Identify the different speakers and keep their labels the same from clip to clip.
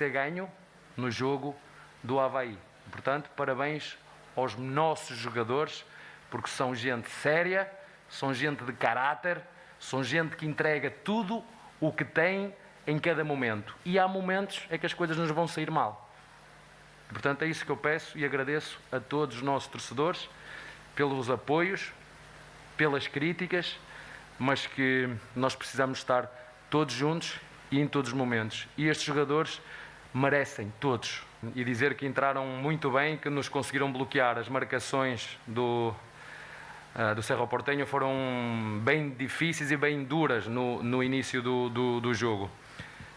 Speaker 1: ser ganho no jogo do Avaí. Portanto, parabéns aos nossos jogadores, porque são gente séria, são gente de caráter, são gente que entrega tudo o que tem em cada momento. E há momentos em que as coisas nos vão sair mal. Portanto, é isso que eu peço e agradeço a todos os nossos torcedores pelos apoios, pelas críticas, mas que nós precisamos estar todos juntos e em todos os momentos. E estes jogadores merecem, todos. E dizer que entraram muito bem, que nos conseguiram bloquear. As marcações do Cerro Porteño foram bem difíceis e bem duras no início do jogo.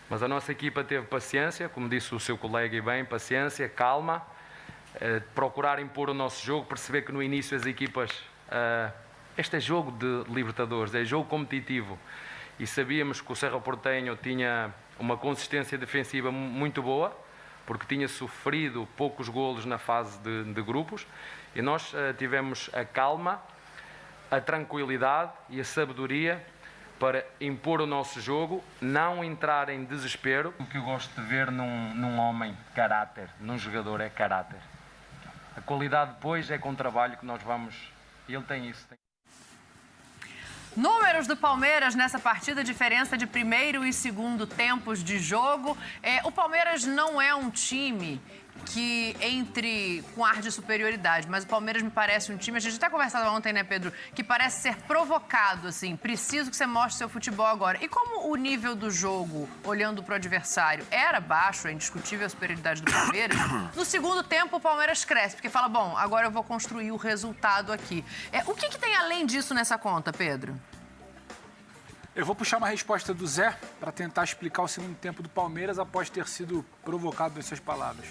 Speaker 1: Mas a nossa equipa teve paciência, como disse o seu colega e bem, paciência, calma, procurar impor o nosso jogo, perceber que no início as equipas... este é jogo de Libertadores, é jogo competitivo. E sabíamos que o Cerro Porteño tinha uma consistência defensiva muito boa, porque tinha sofrido poucos golos na fase de grupos, e nós tivemos a calma, a tranquilidade e a sabedoria para impor o nosso jogo, não entrar em desespero. O que eu gosto de ver num homem, caráter, num jogador, é caráter. A qualidade depois é com o trabalho que nós vamos... E ele tem isso.
Speaker 2: Números do Palmeiras nessa partida, diferença de primeiro e segundo tempos de jogo. O Palmeiras não é um time que entre com ar de superioridade, mas o Palmeiras me parece um time, a gente até conversava ontem, né, Pedro, que parece ser provocado, assim, preciso que você mostre seu futebol agora. E como o nível do jogo, olhando para o adversário, era baixo, é indiscutível a superioridade do Palmeiras, no segundo tempo o Palmeiras cresce, porque fala, bom, agora eu vou construir o resultado aqui. O que tem além disso nessa conta, Pedro?
Speaker 3: Eu vou puxar uma resposta do Zé para tentar explicar o segundo tempo do Palmeiras após ter sido provocado nessas palavras.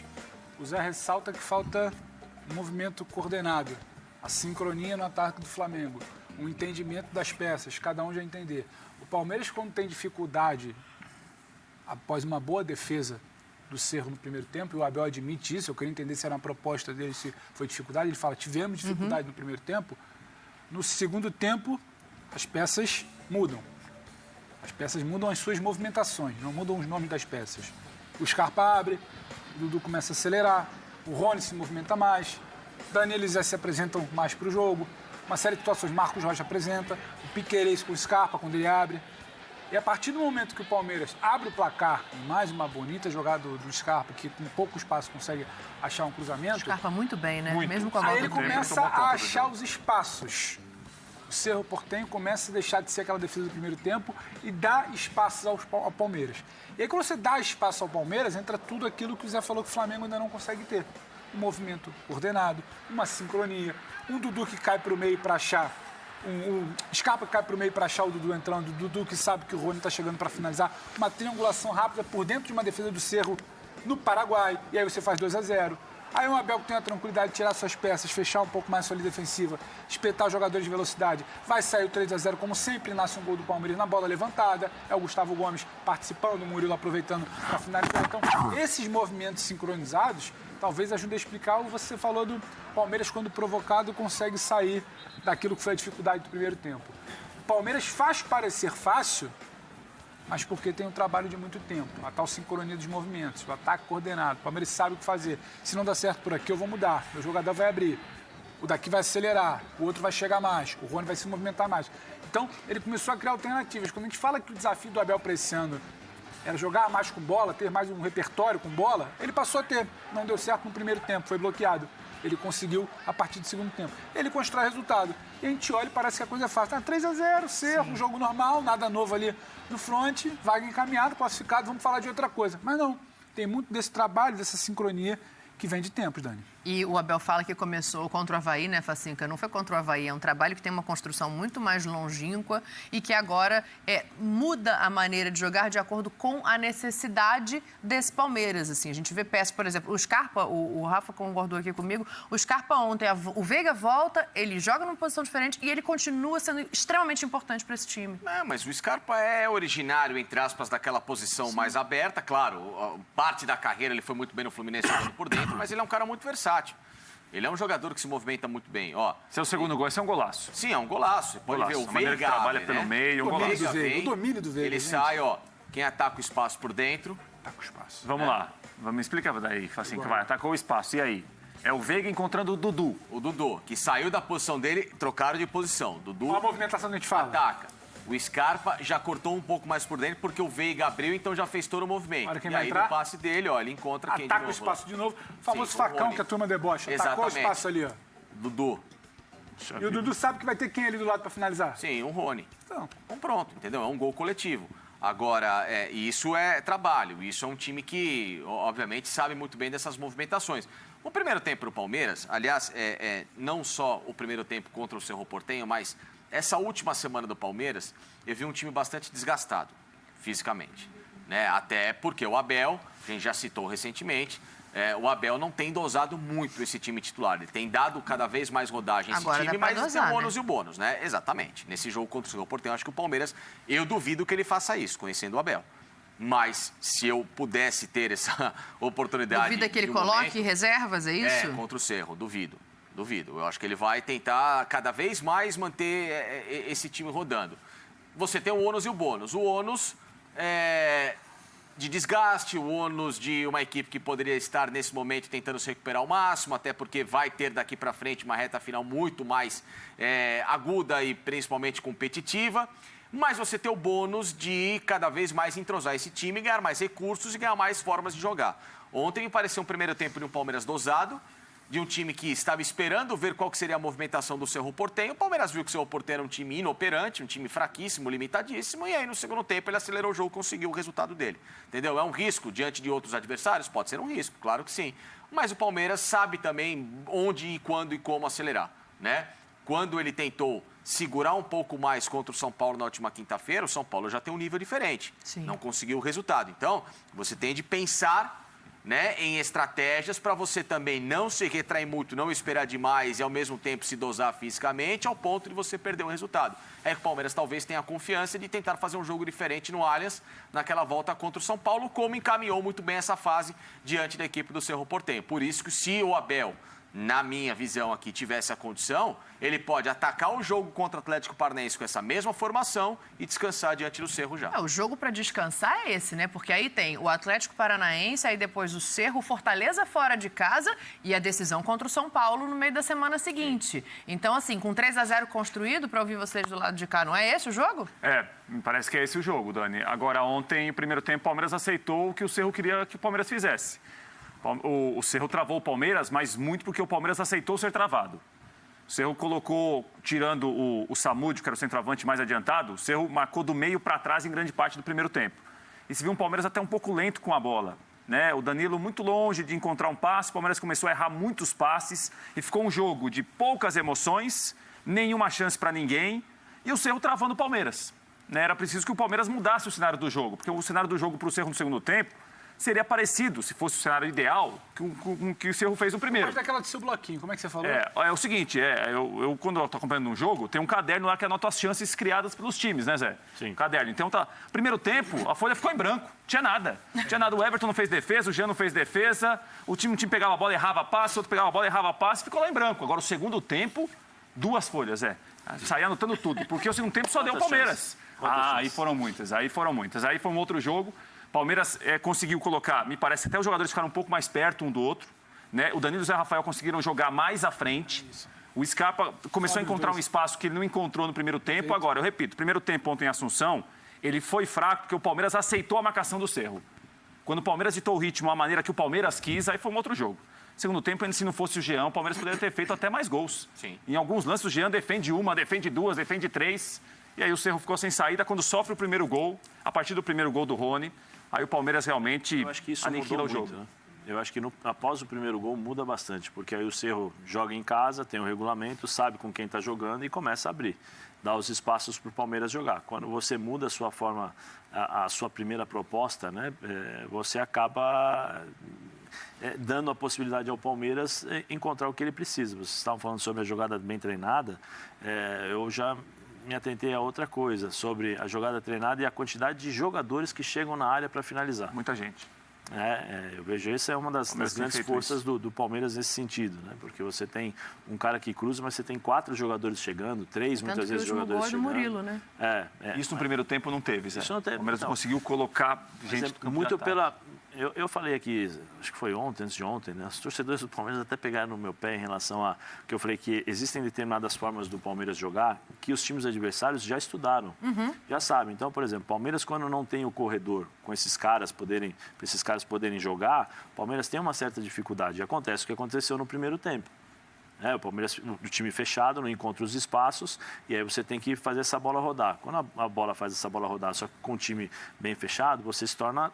Speaker 3: O Zé ressalta que falta um movimento coordenado, a sincronia no ataque do Flamengo, um entendimento das peças, cada um já entender. O Palmeiras, quando tem dificuldade, após uma boa defesa do Cerro no primeiro tempo, e o Abel admite isso, eu queria entender se era uma proposta dele, se foi dificuldade, ele fala, tivemos dificuldade no primeiro tempo, no segundo tempo as peças mudam. As peças mudam as suas movimentações, não mudam os nomes das peças. O Scarpa abre, o Dudu começa a acelerar, o Rony se movimenta mais, o Danilo e Zé se apresentam mais para o jogo, uma série de situações, Marcos Rocha apresenta, o Piquerez com o Scarpa quando ele abre. E a partir do momento que o Palmeiras abre o placar, mais uma bonita jogada do Scarpa, que com pouco espaço consegue achar um cruzamento.
Speaker 2: Scarpa muito bem, né?
Speaker 3: Muito.
Speaker 2: Mesmo com a bola.
Speaker 3: Aí ele começa a achar os espaços. O Cerro Porteño começa a deixar de ser aquela defesa do primeiro tempo e dá espaços ao Palmeiras. E aí, quando você dá espaço ao Palmeiras, entra tudo aquilo que o Zé falou que o Flamengo ainda não consegue ter. Um movimento coordenado, uma sincronia, um Dudu que cai para o meio para achar, Scarpa que cai para o meio para achar o Dudu entrando, o Dudu que sabe que o Rony está chegando para finalizar, uma triangulação rápida por dentro de uma defesa do Cerro no Paraguai, e aí você faz 2-0. Aí o Abel que tem a tranquilidade de tirar suas peças, fechar um pouco mais a sua linha defensiva, espetar os jogadores de velocidade, vai sair o 3-0, como sempre nasce um gol do Palmeiras na bola levantada, é o Gustavo Gomes participando, o Murilo aproveitando para finalizar. Então, esses movimentos sincronizados talvez ajudem a explicar o que você falou do Palmeiras, quando provocado, consegue sair daquilo que foi a dificuldade do primeiro tempo. O Palmeiras faz parecer fácil, mas porque tem um trabalho de muito tempo, a tal sincronia dos movimentos, o ataque coordenado. O Palmeiras sabe o que fazer. Se não dá certo por aqui, eu vou mudar. Meu jogador vai abrir. O daqui vai acelerar, o outro vai chegar mais, o Rony vai se movimentar mais. Então, ele começou a criar alternativas. Quando a gente fala que o desafio do Abel para esse ano era jogar mais com bola, ter mais um repertório com bola, ele passou a ter. Não deu certo no primeiro tempo, foi bloqueado. Ele conseguiu a partir do segundo tempo. Ele constrói resultado. E a gente olha e parece que a coisa é fácil. 3-0, Cerro, um jogo normal, nada novo ali no front, vaga encaminhada, classificado, vamos falar de outra coisa. Mas não, tem muito desse trabalho, dessa sincronia que vem de tempos, Dani.
Speaker 2: E o Abel fala que começou contra o Avaí, né, Facinca? Não foi contra o Avaí, é um trabalho que tem uma construção muito mais longínqua e que agora muda a maneira de jogar de acordo com a necessidade desse Palmeiras. Assim, a gente vê peças, por exemplo, o Scarpa, o Rafa concordou aqui comigo, o Scarpa ontem, o Veiga volta, ele joga numa posição diferente e ele continua sendo extremamente importante para esse time.
Speaker 4: Mas o Scarpa é originário, entre aspas, daquela posição mais aberta. Claro, parte da carreira ele foi muito bem no Fluminense jogando por dentro, mas ele é um cara muito versátil. Ele é um jogador que se movimenta muito bem. Ó,
Speaker 5: esse é o segundo gol, esse é um golaço.
Speaker 4: Sim, é um golaço. Pode ver o Veiga,
Speaker 5: que trabalha pelo meio, um golaço.
Speaker 3: O domínio do Veiga.
Speaker 4: Ele sai, ó, quem ataca o espaço por dentro.
Speaker 3: Ataca o espaço.
Speaker 5: Vamos lá. Vamos explicar daí. Assim, que vai, atacou o espaço. E aí? É o Veiga encontrando o Dudu.
Speaker 4: O Dudu, que saiu da posição dele, trocaram de posição. Dudu
Speaker 3: Qual a movimentação que a gente fala?
Speaker 4: ataca. O Scarpa já cortou um pouco mais por dentro, porque o Veiga abriu, então já fez todo o movimento.
Speaker 3: Olha quem
Speaker 4: E
Speaker 3: vai
Speaker 4: aí,
Speaker 3: entrar.
Speaker 4: no passe dele, ó, ele encontra quem de
Speaker 3: Ataca o
Speaker 4: novo?
Speaker 3: espaço de novo. O famoso
Speaker 4: Sim, o
Speaker 3: facão
Speaker 4: Rony.
Speaker 3: que a turma debocha. Atacou o
Speaker 4: Exatamente.
Speaker 3: espaço ali, ó.
Speaker 4: Dudu.
Speaker 3: E o Dudu sabe que vai ter quem ali do lado pra finalizar?
Speaker 4: Sim, um Rony.
Speaker 3: Então,
Speaker 4: Então pronto, entendeu? É um gol coletivo. Agora, isso é trabalho, isso é um time que, obviamente, sabe muito bem dessas movimentações. O primeiro tempo do Palmeiras, aliás, não só o primeiro tempo contra o Cerro Porteño, mas essa última semana do Palmeiras, eu vi um time bastante desgastado, fisicamente. Né? Até porque o Abel, a gente já citou recentemente, o Abel não tem dosado muito esse time titular. Ele tem dado cada vez mais rodagem a esse
Speaker 2: Agora
Speaker 4: time,
Speaker 2: dá pra
Speaker 4: mas
Speaker 2: dosar,
Speaker 4: tem o ônus
Speaker 2: né?
Speaker 4: e o bônus, né? Exatamente. Nesse jogo contra o Cerro Porteño, acho que o Palmeiras, eu duvido que ele faça isso, conhecendo o Abel. Mas se eu pudesse ter essa oportunidade...
Speaker 2: Duvida que ele
Speaker 4: de um
Speaker 2: coloque
Speaker 4: momento,
Speaker 2: reservas, é isso?
Speaker 4: contra o Cerro, duvido. Duvido. Eu acho que ele vai tentar cada vez mais manter esse time rodando. Você tem o ônus e o bônus. O ônus de desgaste, o ônus de uma equipe que poderia estar nesse momento tentando se recuperar ao máximo, até porque vai ter daqui para frente uma reta final muito mais aguda e principalmente competitiva. Mas você tem o bônus de cada vez mais entrosar esse time, ganhar mais recursos e ganhar mais formas de jogar. Ontem me pareceu um primeiro tempo de um Palmeiras dosado, de um time que estava esperando ver qual que seria a movimentação do Cerro Porteño. O Palmeiras viu que o Cerro Porteño era um time inoperante, um time fraquíssimo, limitadíssimo, e aí no segundo tempo ele acelerou o jogo e conseguiu o resultado dele. Entendeu? É um risco diante de outros adversários? Pode ser um risco, claro que sim. Mas o Palmeiras sabe também onde e quando e como acelerar, né? Quando ele tentou segurar um pouco mais contra o São Paulo na última quinta-feira, o São Paulo já tem um nível diferente.
Speaker 2: Sim.
Speaker 4: Não conseguiu o resultado. Então, você tem de pensar, né, em estratégias para você também não se retrair muito, não esperar demais e ao mesmo tempo se dosar fisicamente ao ponto de você perder o resultado. É que o Palmeiras talvez tenha a confiança de tentar fazer um jogo diferente no Allianz naquela volta contra o São Paulo, como encaminhou muito bem essa fase diante da equipe do Cerro Porteño. Por isso que se o Abel, na minha visão aqui, tivesse a condição, ele pode atacar o jogo contra o Atlético Paranaense com essa mesma formação e descansar diante do Cerro já.
Speaker 2: O jogo para descansar é esse, né? Porque aí tem o Atlético Paranaense, aí depois o Cerro, o Fortaleza fora de casa e a decisão contra o São Paulo no meio da semana seguinte. Então, assim, com 3-0 construído, para ouvir vocês do lado de cá, não é esse o jogo?
Speaker 5: Me parece que é esse o jogo, Dani. Agora, ontem, no primeiro tempo, o Palmeiras aceitou o que o Cerro queria que o Palmeiras fizesse. O Cerro travou o Palmeiras, mas muito porque o Palmeiras aceitou ser travado. O Cerro colocou, tirando o Samúdio, que era o centroavante mais adiantado, o Cerro marcou do meio para trás em grande parte do primeiro tempo. E se viu um Palmeiras até um pouco lento com a bola, né? O Danilo muito longe de encontrar um passe, o Palmeiras começou a errar muitos passes e ficou um jogo de poucas emoções, nenhuma chance para ninguém e o Cerro travando o Palmeiras. Né? Era preciso que o Palmeiras mudasse o cenário do jogo, porque o cenário do jogo para o Cerro no segundo tempo seria parecido, se fosse o cenário ideal, com o que o Cerro fez no primeiro.
Speaker 3: Mas daquela do seu bloquinho, como é que você falou?
Speaker 5: É o seguinte, eu quando eu estou acompanhando um jogo, tem um caderno lá que anota as chances criadas pelos times, né, Zé?
Speaker 6: Sim.
Speaker 5: Caderno. Então, primeiro tempo, a folha ficou em branco. Tinha nada. Tinha nada. O Everton não fez defesa, o Jean não fez defesa, um time pegava a bola e errava passe, o outro pegava a bola e errava passe, ficou lá em branco. Agora, o segundo tempo, 2 folhas, saía anotando tudo, porque o segundo tempo só deu o Palmeiras. Aí foram muitas. Aí foi um outro jogo. Palmeiras conseguiu colocar, me parece, até os jogadores ficaram um pouco mais perto um do outro. Né? O Danilo e o Zé Rafael conseguiram jogar mais à frente. O Scarpa começou a encontrar um espaço que ele não encontrou no primeiro tempo. Agora, eu repito, primeiro tempo ontem em Assunção, ele foi fraco porque o Palmeiras aceitou a marcação do Cerro. Quando o Palmeiras ditou o ritmo, a maneira que o Palmeiras quis, aí foi um outro jogo. Segundo tempo, se não fosse o Jean, o Palmeiras poderia ter feito até mais gols.
Speaker 4: Sim.
Speaker 5: Em alguns lances, o Jean defende 1, defende 2, defende 3. E aí o Cerro ficou sem saída quando sofre o primeiro gol, a partir do primeiro gol do Rony. Aí o Palmeiras realmente aniquila o jogo.
Speaker 6: Muito, né? Eu acho que após o primeiro gol muda bastante, porque aí o Cerro joga em casa, tem o regulamento, sabe com quem está jogando e começa a abrir. Dá os espaços para o Palmeiras jogar. Quando você muda a sua forma, a sua primeira proposta, né, você acaba dando a possibilidade ao Palmeiras encontrar o que ele precisa. Vocês estavam falando sobre a jogada bem treinada, eu já me atentei a outra coisa, sobre a jogada treinada e a quantidade de jogadores que chegam na área para finalizar.
Speaker 5: Muita gente.
Speaker 6: Eu vejo essa é uma das grandes forças do Palmeiras nesse sentido, né? Porque você tem um cara que cruza, mas você tem 4 jogadores chegando, 3 muitas vezes jogadores chegando.
Speaker 2: Tanto que o último gol é do Murilo, né?
Speaker 5: Isso no primeiro tempo não teve, Zé.
Speaker 6: Isso não teve.
Speaker 5: O Palmeiras não conseguiu colocar gente...
Speaker 6: muito pela... Eu falei aqui, acho que foi ontem, antes de ontem, né? Os torcedores do Palmeiras até pegaram no meu pé em relação a que eu falei que existem determinadas formas do Palmeiras jogar que os times adversários já estudaram, já sabem. Então, por exemplo, Palmeiras quando não tem o corredor com esses caras poderem jogar, o Palmeiras tem uma certa dificuldade. Acontece o que aconteceu no primeiro tempo. O Palmeiras, o time fechado, não encontra os espaços e aí você tem que fazer essa bola rodar. Quando a bola faz essa bola rodar, só que com o time bem fechado, você se torna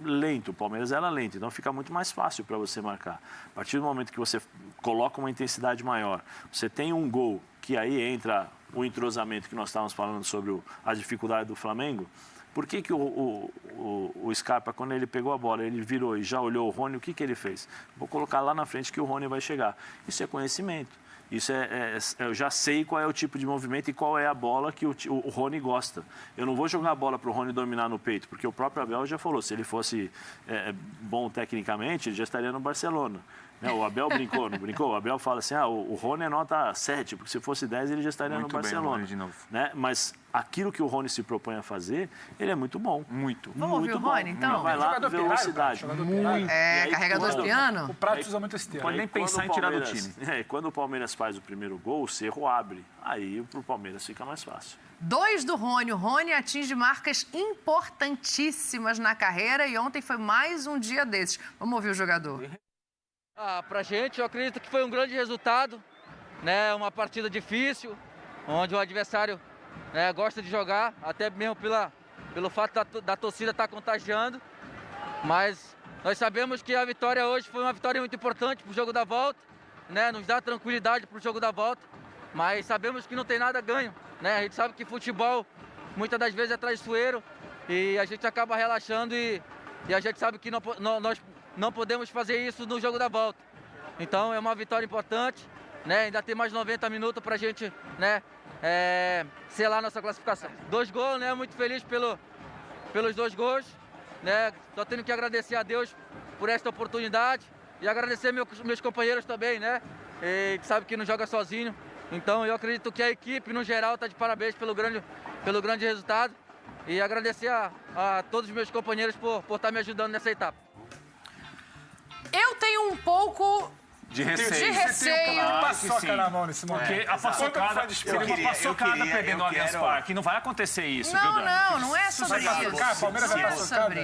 Speaker 6: lento. O Palmeiras era lento, então fica muito mais fácil para você marcar. A partir do momento que você coloca uma intensidade maior, você tem um gol, que aí entra o entrosamento que nós estávamos falando sobre a dificuldade do Flamengo. Por que o Scarpa, quando ele pegou a bola, ele virou e já olhou o Rony, o que ele fez? Vou colocar lá na frente que o Rony vai chegar. Isso é conhecimento. Isso eu já sei qual é o tipo de movimento e qual é a bola que o Rony gosta. Eu não vou jogar a bola para o Rony dominar no peito, porque o próprio Abel já falou, se ele fosse bom tecnicamente, ele já estaria no Barcelona. O Abel brincou, não brincou? O Abel fala assim, o Rony é nota 7, porque se fosse 10 ele já estaria no Barcelona. Bem, de novo. Mas aquilo que o Rony se propõe a fazer, ele é muito bom.
Speaker 2: Vamos ouvir o Rony, então?
Speaker 6: Vai lá, velocidade.
Speaker 2: Carregador de piano?
Speaker 3: O Prato usa muito esse termo.
Speaker 5: Pode nem pensar em tirar do time.
Speaker 6: Quando o Palmeiras faz o primeiro gol, o Cerro abre. Aí pro Palmeiras fica mais fácil.
Speaker 2: 2 do Rony. O Rony atinge marcas importantíssimas na carreira e ontem foi mais um dia desses. Vamos ouvir o jogador.
Speaker 7: Pra gente, eu acredito que foi um grande resultado, né? Uma partida difícil, onde o adversário, né, gosta de jogar, até mesmo pelo fato da torcida estar contagiando. Mas nós sabemos que a vitória hoje foi uma vitória muito importante para o jogo da volta, né? Nos dá tranquilidade para o jogo da volta, mas sabemos que não tem nada ganho, né? A gente sabe que futebol muitas das vezes é traiçoeiro e a gente acaba relaxando e a gente sabe que nós não podemos fazer isso no jogo da volta. Então é uma vitória importante, né? Ainda tem mais 90 minutos para a gente, né, selar nossa classificação. 2 gols, né? Muito feliz pelos 2 gols, né? Só tenho que agradecer a Deus por esta oportunidade e agradecer meus companheiros também, né? Que sabe que não joga sozinho. Então eu acredito que a equipe no geral está de parabéns pelo grande resultado e agradecer a todos os meus companheiros por estar me ajudando nessa etapa.
Speaker 2: Eu tenho um pouco
Speaker 5: de receio.
Speaker 3: Paçoca na mão nesse momento.
Speaker 5: Porque a paçocada, seria uma paçocada perdendo o Allianz Parque. Não vai acontecer isso, viu, Dani?
Speaker 2: Não é sobre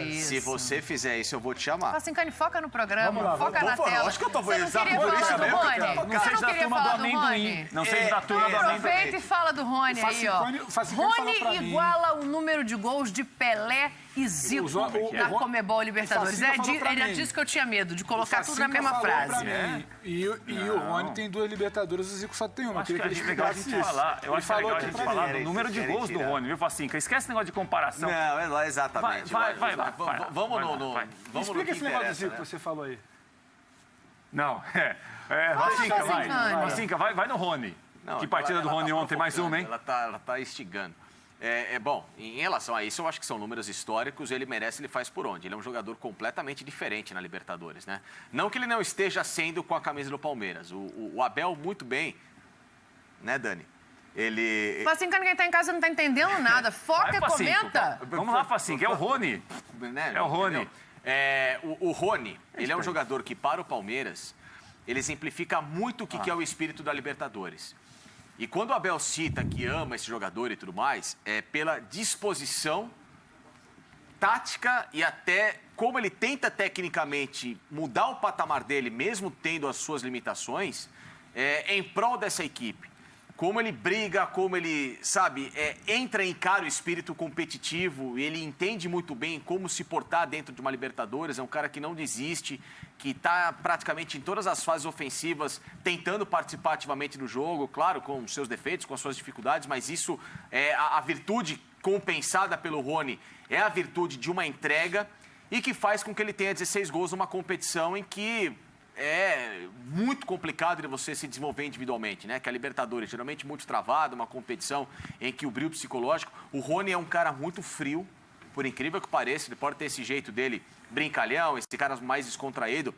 Speaker 2: isso.
Speaker 4: Se você fizer isso, eu vou te chamar.
Speaker 2: Facincani, foca no programa, foca na tela.
Speaker 4: Acho que eu tô
Speaker 2: Você não queria falar do Rony?
Speaker 5: Não seja da turma do amendoim. Não seja da turma do amendoim.
Speaker 2: Aproveita e fala do Rony aí, ó. Rony iguala o número de gols de Pelé e Zico na Comebol Libertadores. Era disso que eu tinha medo, de colocar tudo na mesma frase.
Speaker 3: E o Rony tem 2 Libertadores, o Zico só tem uma.
Speaker 5: Eu acho que é legal a gente falar. Eu acho que é legal a gente falar do número de gols do Rony, viu, Facinca? Esquece esse negócio de comparação.
Speaker 4: Não, é lá exatamente.
Speaker 5: Vai.
Speaker 4: Vamos no
Speaker 3: Explica esse negócio do Zico que você falou aí.
Speaker 5: Não, Facinca, vai. Facinca, vai no Rony. Que partida do Rony ontem, mais uma, hein?
Speaker 4: Ela tá instigando. Bom, em relação a isso, eu acho que são números históricos, ele faz por onde? Ele é um jogador completamente diferente na Libertadores, né? Não que ele não esteja sendo com a camisa do Palmeiras. O Abel, muito bem, né, Dani?
Speaker 2: Facincani, quem tá em casa não tá entendendo nada. Foca e comenta.
Speaker 5: Vamos lá, Facinca, é o Rony. É o Rony.
Speaker 4: O Rony, ele é um jogador que, para o Palmeiras, ele exemplifica muito o que é o espírito da Libertadores. E quando o Abel cita que ama esse jogador e tudo mais, é pela disposição tática e até como ele tenta tecnicamente mudar o patamar dele, mesmo tendo as suas limitações, em prol dessa equipe. Como ele briga, como ele, sabe, entra em cara o espírito competitivo, ele entende muito bem como se portar dentro de uma Libertadores, é um cara que não desiste, que está praticamente em todas as fases ofensivas tentando participar ativamente do jogo, claro, com seus defeitos, com as suas dificuldades, mas isso é a virtude compensada pelo Rony, é a virtude de uma entrega e que faz com que ele tenha 16 gols numa competição em que é muito complicado de você se desenvolver individualmente, né? Que a Libertadores, geralmente muito travada, uma competição em que o brilho psicológico... O Rony é um cara muito frio, por incrível que pareça, ele pode ter esse jeito dele brincalhão, esse cara mais descontraído,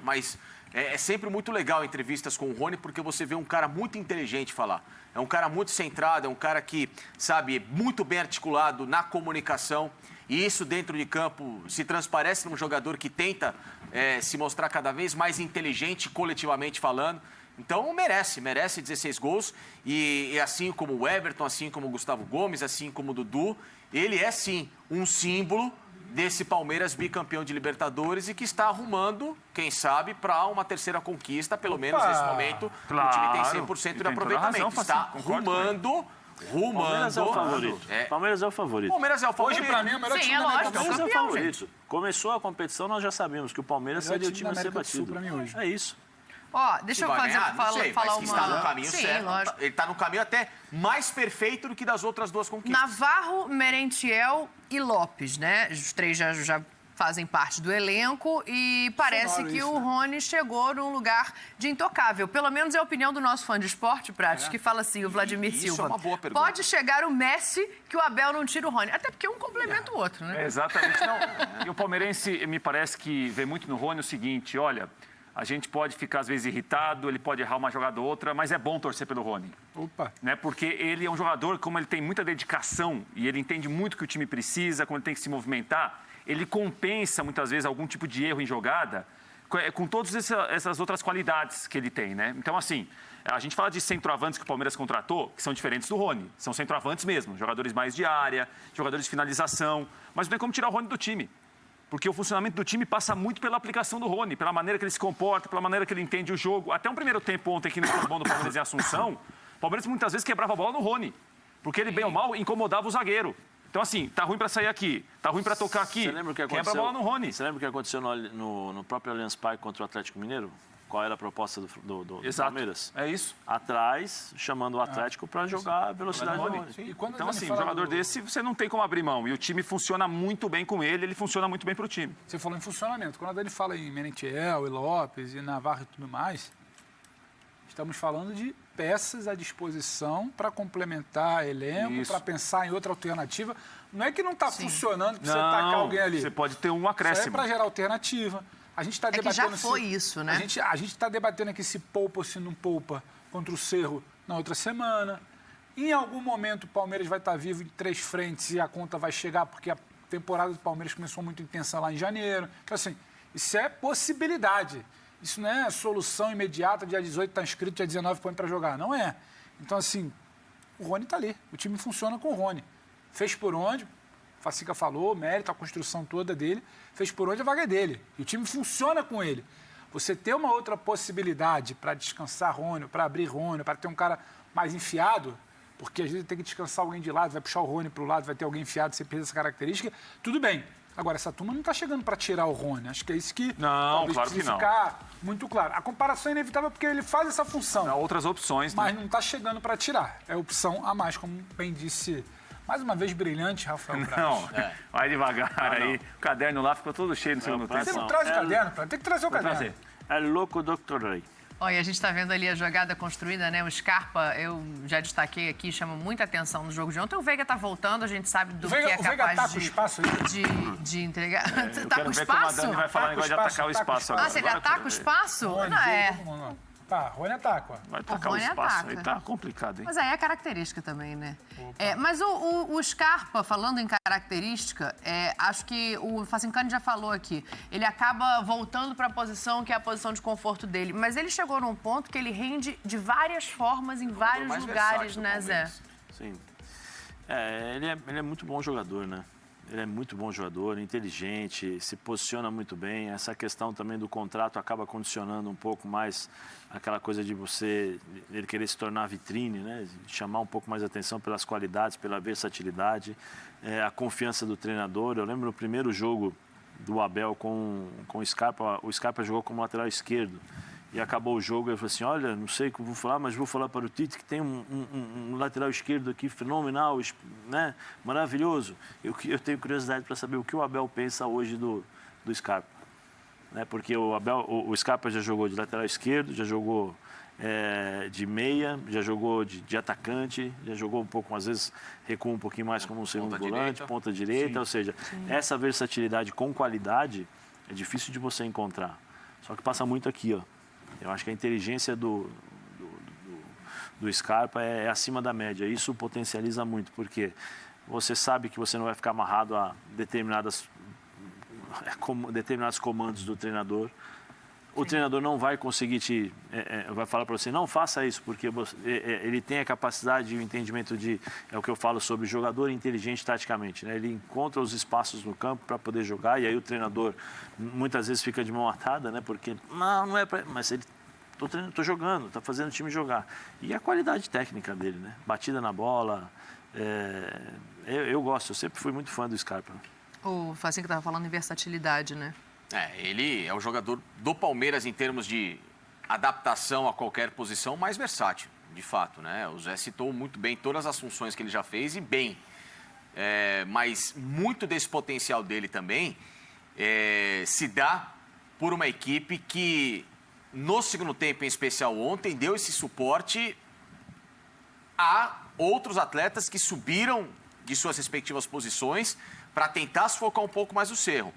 Speaker 4: mas é sempre muito legal entrevistas com o Rony, porque você vê um cara muito inteligente falar. É um cara muito centrado, é um cara que, sabe, muito bem articulado na comunicação. e isso dentro de campo se transparece num jogador que tenta se mostrar cada vez mais inteligente, coletivamente falando. Então merece 16 gols e assim como o Everton, assim como o Gustavo Gomes, assim como o Dudu, ele é sim um símbolo desse Palmeiras bicampeão de Libertadores e que está arrumando, quem sabe, para uma terceira conquista, pelo menos nesse momento, o time tem 100% de aproveitamento. Está rumando.
Speaker 6: Palmeiras é o favorito. Palmeiras é o favorito.
Speaker 4: Palmeiras é o favorito.
Speaker 3: Hoje, pra mim, é o melhor time da América do Sul.
Speaker 6: Palmeiras é o favorito. Começou a competição, nós já sabíamos que o Palmeiras seria o time a ser batido. É isso.
Speaker 2: Ó, deixa eu falar
Speaker 4: uma... Está no caminho
Speaker 2: Sim,
Speaker 4: certo.
Speaker 2: lógico.
Speaker 4: Ele está no caminho até mais perfeito do que das outras duas conquistas.
Speaker 2: Navarro, Merentiel e Lopes, né? Os três já fazem parte do elenco e parece que o Rony chegou num lugar de intocável. Pelo menos é a opinião do nosso fã de esporte, Prates, que fala assim, o Vladimir Silva.
Speaker 4: Isso é uma boa pergunta.
Speaker 2: Pode chegar o Messi que o Abel não tira o Rony. Até porque um complementa o outro, né?
Speaker 5: Exatamente. Não. E o palmeirense, me parece que vê muito no Rony o seguinte, olha... A gente pode ficar, às vezes, irritado, ele pode errar uma jogada ou outra, mas é bom torcer pelo Rony.
Speaker 3: Opa!
Speaker 5: Né? Porque ele é um jogador, como ele tem muita dedicação e ele entende muito o que o time precisa, como ele tem que se movimentar, ele compensa, muitas vezes, algum tipo de erro em jogada com todas essas outras qualidades que ele tem, né? Então, assim, a gente fala de centroavantes que o Palmeiras contratou, que são diferentes do Rony. São centroavantes mesmo, jogadores mais de área, jogadores de finalização, mas não tem como tirar o Rony do time. Porque o funcionamento do time passa muito pela aplicação do Rony, pela maneira que ele se comporta, pela maneira que ele entende o jogo. Até um primeiro tempo ontem aqui no futebol do Palmeiras em Assunção, o Palmeiras muitas vezes quebrava a bola no Rony, porque ele, bem ou mal, incomodava o zagueiro. Então, assim, tá ruim para sair aqui, tá ruim para tocar aqui, quebra a bola no Rony.
Speaker 6: Você lembra o que aconteceu no próprio Allianz Parque contra o Atlético Mineiro? Qual era a proposta do Palmeiras?
Speaker 5: É isso.
Speaker 6: Atrás, chamando o Atlético para jogar a velocidade do Rony.
Speaker 5: Então, assim, um jogador desse, você não tem como abrir mão. E o time funciona muito bem com ele, ele funciona muito bem para o time.
Speaker 3: Você falou em funcionamento. Quando ele fala em Merentiel, e Lopes, e Navarro e tudo mais, estamos falando de peças à disposição para complementar elenco, para pensar em outra alternativa. Não é que não está funcionando para você tacar alguém ali.
Speaker 5: Você pode ter um acréscimo.
Speaker 3: Isso é para gerar alternativa. A gente está
Speaker 2: debatendo que já foi isso, né?
Speaker 3: A gente está debatendo aqui se poupa ou se não poupa contra o Cerro na outra semana. Em algum momento o Palmeiras vai estar vivo em 3 frentes e a conta vai chegar, porque a temporada do Palmeiras começou muito intensa lá em janeiro. Então, assim, isso é possibilidade. Isso não é solução imediata, dia 18 está inscrito, dia 19 põe para jogar. Não é. Então, assim, o Rony está ali. O time funciona com o Rony. Fez por onde? Facica falou, mérito, a construção toda dele, fez por onde a vaga é dele. E o time funciona com ele. Você ter uma outra possibilidade para descansar Rony, para abrir Rony, para ter um cara mais enfiado, porque às vezes tem que descansar alguém de lado, vai puxar o Rony para o lado, vai ter alguém enfiado, você perde essa característica, tudo bem. Agora, essa turma não está chegando para tirar o Rony. Acho que é isso que
Speaker 5: talvez precisa
Speaker 3: ficar muito claro. A comparação é inevitável porque ele faz essa função.
Speaker 5: Há outras opções,
Speaker 3: mas não está chegando para tirar. É opção a mais, como bem disse... Mais uma vez brilhante, Rafael Prates.
Speaker 5: Não, vai devagar aí. O caderno lá ficou todo cheio no segundo tempo.
Speaker 3: Você não traz o caderno, tem que trazer o caderno.
Speaker 6: É louco, Dr. Rey.
Speaker 2: Olha, a gente está vendo ali a jogada construída, né? O Scarpa, eu já destaquei aqui, chama muita atenção no jogo de ontem. O Veiga está voltando, a gente sabe do que é capaz de entregar. Tá com espaço?
Speaker 5: Ele vai falar negócio de atacar o espaço agora.
Speaker 2: Ah, você ataca o espaço? Não é.
Speaker 3: Tá, Rony ataca.
Speaker 5: Vai atacar o espaço. Aí tá complicado, hein?
Speaker 2: Mas aí é característica também, né? Mas o Scarpa, falando em característica, acho que o Facincani já falou aqui, ele acaba voltando para a posição que é a posição de conforto dele. Mas ele chegou num ponto que ele rende de várias formas, em vários lugares, né, Zé?
Speaker 6: Sim. Ele é muito bom jogador, né? Ele é muito bom jogador, inteligente, se posiciona muito bem. Essa questão também do contrato acaba condicionando um pouco mais aquela coisa de ele querer se tornar vitrine, né? Chamar um pouco mais a atenção pelas qualidades, pela versatilidade, a confiança do treinador. Eu lembro no primeiro jogo do Abel com o Scarpa jogou como lateral esquerdo. E acabou o jogo, ele falou assim, olha, não sei o que eu vou falar, mas vou falar para o Tite que tem um lateral esquerdo aqui fenomenal, né? Maravilhoso. Eu tenho curiosidade para saber o que o Abel pensa hoje do Scarpa. Né? Porque o Scarpa já jogou de lateral esquerdo, já jogou de meia, já jogou de atacante, já jogou um pouco, às vezes recua um pouquinho mais como um segundo volante, ponta direita, ou seja, essa versatilidade com qualidade é difícil de você encontrar. Só que passa muito aqui, ó. Eu acho que a inteligência do Scarpa é acima da média. Isso potencializa muito, porque você sabe que você não vai ficar amarrado a determinados comandos do treinador. O treinador não vai conseguir vai falar para você, não faça isso, porque ele tem a capacidade e o entendimento é o que eu falo sobre jogador inteligente taticamente, né? Ele encontra os espaços no campo para poder jogar, e aí o treinador muitas vezes fica de mão atada, né? Porque, não é para... Mas ele, tô jogando, está fazendo o time jogar. E a qualidade técnica dele, né? Batida na bola, eu gosto, eu sempre fui muito fã do Scarpa.
Speaker 2: O Facinho que estava falando em versatilidade, né?
Speaker 4: Ele é o jogador do Palmeiras em termos de adaptação a qualquer posição mais versátil, de fato, né? O Zé citou muito bem todas as funções que ele já fez e bem. Mas muito desse potencial dele também se dá por uma equipe que, no segundo tempo, em especial ontem, deu esse suporte a outros atletas que subiram de suas respectivas posições para tentar sufocar um pouco mais o Cerro.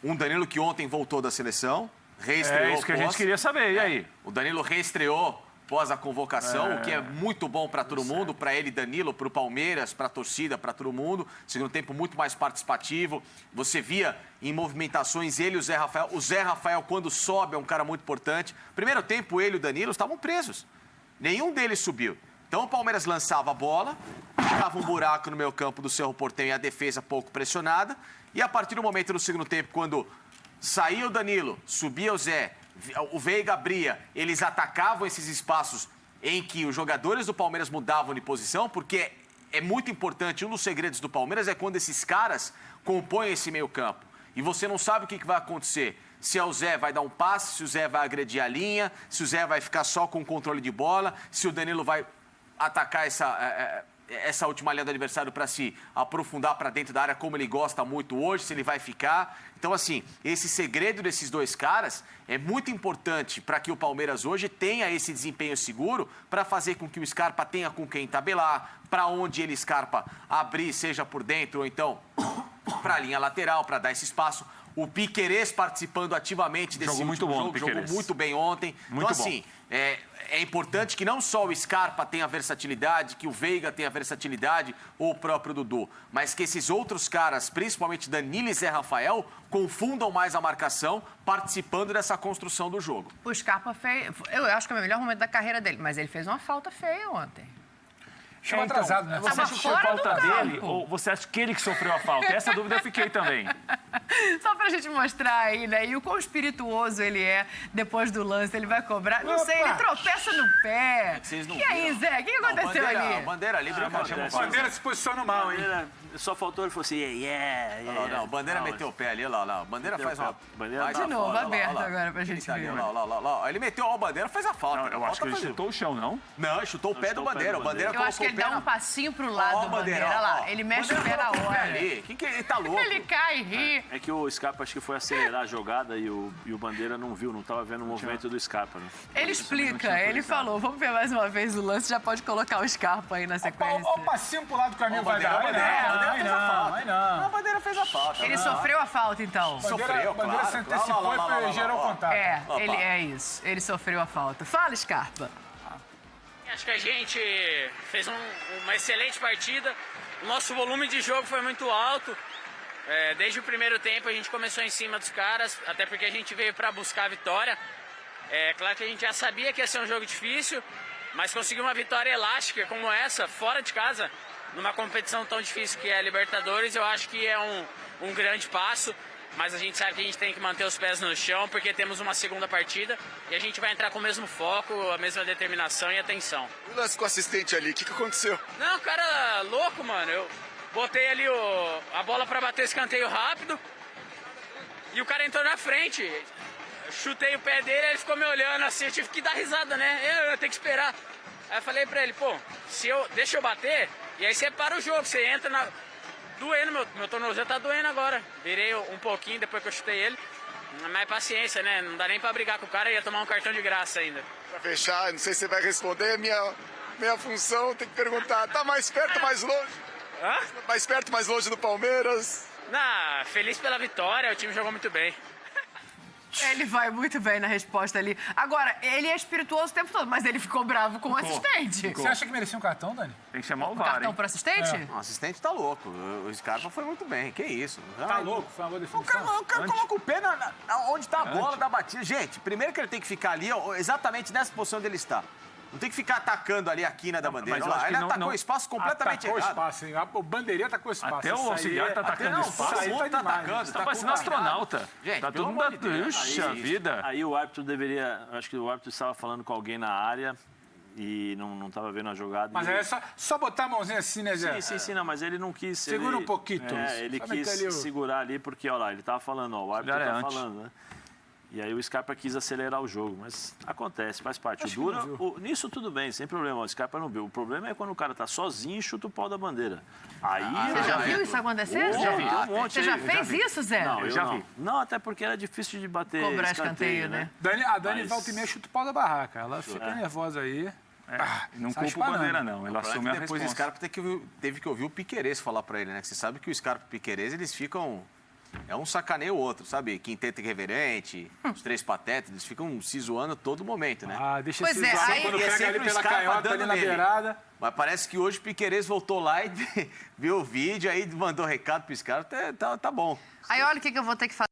Speaker 4: Um Danilo que ontem voltou da seleção, reestreou.
Speaker 5: É isso que a gente queria saber, e aí?
Speaker 4: O Danilo reestreou após a convocação, o que é muito bom para todo mundo, para ele, Danilo, para o Palmeiras, para a torcida, para todo mundo. Segundo tempo muito mais participativo. Você via em movimentações ele e o Zé Rafael. O Zé Rafael, quando sobe, é um cara muito importante. Primeiro tempo, ele e o Danilo estavam presos. Nenhum deles subiu. Então o Palmeiras lançava a bola, ficava um buraco no meio campo do Cerro Porteño e a defesa pouco pressionada. E a partir do momento no segundo tempo, quando saía o Danilo, subia o Zé, o Veiga abria, eles atacavam esses espaços em que os jogadores do Palmeiras mudavam de posição, porque é muito importante, um dos segredos do Palmeiras é quando esses caras compõem esse meio campo. E você não sabe o que vai acontecer. Se o Zé vai dar um passe, se o Zé vai agredir a linha, se o Zé vai ficar só com o controle de bola, se o Danilo vai atacar essa última linha do adversário para se aprofundar para dentro da área, como ele gosta muito hoje, se ele vai ficar. Então, assim, esse segredo desses dois caras é muito importante para que o Palmeiras hoje tenha esse desempenho seguro para fazer com que o Scarpa tenha com quem tabelar, para onde ele, Scarpa, abrir, seja por dentro ou então para a linha lateral, para dar esse espaço. O Piquerez participando ativamente desse
Speaker 5: jogou muito bom,
Speaker 4: jogou muito bem ontem.
Speaker 5: Muito
Speaker 4: então, assim, é importante que não só o Scarpa tenha versatilidade, que o Veiga tenha versatilidade, ou o próprio Dudu, mas que esses outros caras, principalmente Danilo e Zé Rafael, confundam mais a marcação, participando dessa construção do jogo.
Speaker 2: O Scarpa fez... Eu acho que é o melhor momento da carreira dele, mas ele fez uma falta feia ontem.
Speaker 3: Chegou atrasado, né?
Speaker 5: Você acha que foi falta dele ou você acha que ele que sofreu a falta? Essa dúvida eu fiquei também.
Speaker 2: Só pra gente mostrar aí, né? E o quão espirituoso ele é depois do lance. Ele vai cobrar. Não sei, ele tropeça no pé. E aí, Zé? O que aconteceu ali?
Speaker 4: A bandeira ali, brincadeira.
Speaker 3: A bandeira se posiciona mal, hein?
Speaker 6: Só faltou ele falou assim,
Speaker 4: Não, o Bandeira meteu o pé ali, lá. O Bandeira faz uma...
Speaker 2: De novo, aberto agora pra gente ver.
Speaker 4: Lá. Ele meteu o Bandeira, faz a falta.
Speaker 5: Eu acho que ele chutou o chão, não?
Speaker 4: Não, ele chutou o pé do Bandeira. O Bandeira
Speaker 2: Eu acho que ele dá um passinho pro lado do Bandeira. Olha lá, ele mexe o pé na hora.
Speaker 4: Ele tá louco.
Speaker 2: Ele cai e ri.
Speaker 6: É que o Scarpa acho que foi acelerar a jogada e o Bandeira não viu, não estava vendo o movimento do Scarpa. Né?
Speaker 2: Ele explica, ele falou, vamos ver mais uma vez o lance, já pode colocar o Scarpa aí na sequência.
Speaker 3: Olha o passinho pro lado que o amigo vai dar.
Speaker 4: A Bandeira fez a falta.
Speaker 2: Ele sofreu a falta, então.
Speaker 4: Sofreu,
Speaker 3: A bandeira se antecipou e gerou contato.
Speaker 2: Ele é isso, ele sofreu a falta. Fala, Scarpa.
Speaker 8: Acho que a gente fez uma excelente partida. O nosso volume de jogo foi muito alto. Desde o primeiro tempo a gente começou em cima dos caras, até porque a gente veio para buscar a vitória. Claro que a gente já sabia que ia ser um jogo difícil, mas conseguir uma vitória elástica como essa, fora de casa, numa competição tão difícil que é a Libertadores, eu acho que é um grande passo. Mas a gente sabe que a gente tem que manter os pés no chão, porque temos uma segunda partida e a gente vai entrar com o mesmo foco, a mesma determinação e atenção.
Speaker 9: O lance com o assistente ali, o que aconteceu?
Speaker 8: Não, cara louco, mano. Eu botei ali a bola pra bater escanteio rápido e o cara entrou na frente. Eu chutei o pé dele, ele ficou me olhando assim, eu tive que dar risada, né? Eu tenho que esperar. Aí eu falei pra ele, deixa eu bater, e aí você para o jogo, você entra na... Doendo, meu tornozelo tá doendo agora. Virei um pouquinho depois que eu chutei ele. Mas paciência, né? Não dá nem pra brigar com o cara, ia tomar um cartão de graça ainda.
Speaker 9: Pra fechar, não sei se você vai responder, minha função, tem que perguntar, tá mais perto ou mais longe?
Speaker 8: Hã?
Speaker 9: Mais perto ou mais longe do Palmeiras?
Speaker 8: Feliz pela vitória, o time jogou muito bem.
Speaker 2: Ele vai muito bem na resposta ali. Agora, ele é espirituoso o tempo todo, mas ele ficou bravo com o assistente.
Speaker 3: Você acha que merecia um cartão, Dani?
Speaker 5: Tem que chamar o
Speaker 2: O
Speaker 5: VAR,
Speaker 2: cartão
Speaker 5: hein?
Speaker 2: para assistente?
Speaker 4: O assistente tá louco. O Scarpa foi muito bem. Que isso?
Speaker 3: Tá louco? Foi uma boa
Speaker 4: O cara,
Speaker 3: definição.
Speaker 4: o cara coloca o pé onde tá a bola da batida. Gente, primeiro que ele tem que ficar ali, ó, exatamente nessa posição onde ele está. Não tem que ficar atacando ali a quina da bandeira.
Speaker 5: mas eu
Speaker 4: Olha lá,
Speaker 5: acho que
Speaker 4: ele
Speaker 5: não-
Speaker 4: atacou
Speaker 5: não-
Speaker 4: o espaço completamente
Speaker 3: Atacou o
Speaker 4: errado.
Speaker 3: espaço, hein? O bandeirinha atacou o espaço.
Speaker 5: Até o
Speaker 3: Isso aí
Speaker 5: auxiliar tá atacando
Speaker 4: Não,
Speaker 5: espaço.
Speaker 4: todo mundo tá
Speaker 3: demais.
Speaker 4: atacando.
Speaker 5: Tá parecendo um astronauta.
Speaker 4: Gente,
Speaker 5: Tá
Speaker 4: pelo
Speaker 5: todo mundo...
Speaker 4: amor de Deus.
Speaker 5: Puxa vida.
Speaker 6: Aí o árbitro deveria... Acho que o árbitro estava falando com alguém na área e não estava vendo a jogada.
Speaker 3: Mas
Speaker 6: e
Speaker 3: é só botar a mãozinha assim, né, Zé?
Speaker 6: Sim, não, mas ele não quis...
Speaker 3: Segura
Speaker 6: ele,
Speaker 3: um pouquinho.
Speaker 6: ele
Speaker 3: Só
Speaker 6: quis
Speaker 3: meter ali o-
Speaker 6: segurar ali, porque, olha lá, ele estava falando, ó, o árbitro
Speaker 5: Auxiliar é
Speaker 6: tá
Speaker 5: antes.
Speaker 6: falando, né? E aí o Scarpa quis acelerar o jogo, mas acontece, faz parte.
Speaker 3: Acho que
Speaker 6: O Dura,
Speaker 3: não viu.
Speaker 6: nisso tudo bem, sem problema, o Scarpa não viu. O problema é quando o cara tá sozinho e chuta o pau da bandeira. Aí...
Speaker 2: Você já
Speaker 4: Ah,
Speaker 2: viu isso acontecer, Zé?
Speaker 6: Já vi, tem um monte
Speaker 2: Você
Speaker 6: aí,
Speaker 2: já
Speaker 6: eu
Speaker 2: fez
Speaker 6: vi.
Speaker 2: isso, Zé?
Speaker 6: Não,
Speaker 5: Eu
Speaker 6: eu
Speaker 5: já
Speaker 6: não.
Speaker 5: vi.
Speaker 6: Não, até porque era difícil de bater
Speaker 2: Cobrar escanteio, né?
Speaker 3: A Dani
Speaker 6: Mas-
Speaker 3: volta e meia chuta o pau da barraca. Ela fica nervosa aí.
Speaker 5: Não
Speaker 3: sai
Speaker 5: culpa o
Speaker 3: espanando.
Speaker 5: Bandeira, não. Ele
Speaker 4: O problema é
Speaker 5: assume a
Speaker 4: que depois o
Speaker 5: resposta.
Speaker 4: Scarpa teve que ouvir o Piquerez falar pra ele, né? Que você sabe que o Scarpa e o Piquerez, eles ficam... É um sacaneio o outro, sabe? Quinteto irreverente, os três patetas, eles ficam se zoando a todo momento, né?
Speaker 3: Ah, deixa
Speaker 2: Pois
Speaker 3: esse
Speaker 2: é,
Speaker 3: zoar
Speaker 2: aí-
Speaker 3: quando
Speaker 4: E é
Speaker 3: pega
Speaker 4: sempre
Speaker 3: ali
Speaker 4: o
Speaker 3: pela
Speaker 4: Scarpa
Speaker 3: canhota ali
Speaker 4: dando
Speaker 3: na
Speaker 4: nele.
Speaker 3: beirada.
Speaker 4: Mas parece que hoje o Piquerez voltou lá e viu o vídeo, aí mandou recado pro Scarpa, tá bom.
Speaker 2: Aí olha o que eu vou ter que fazer.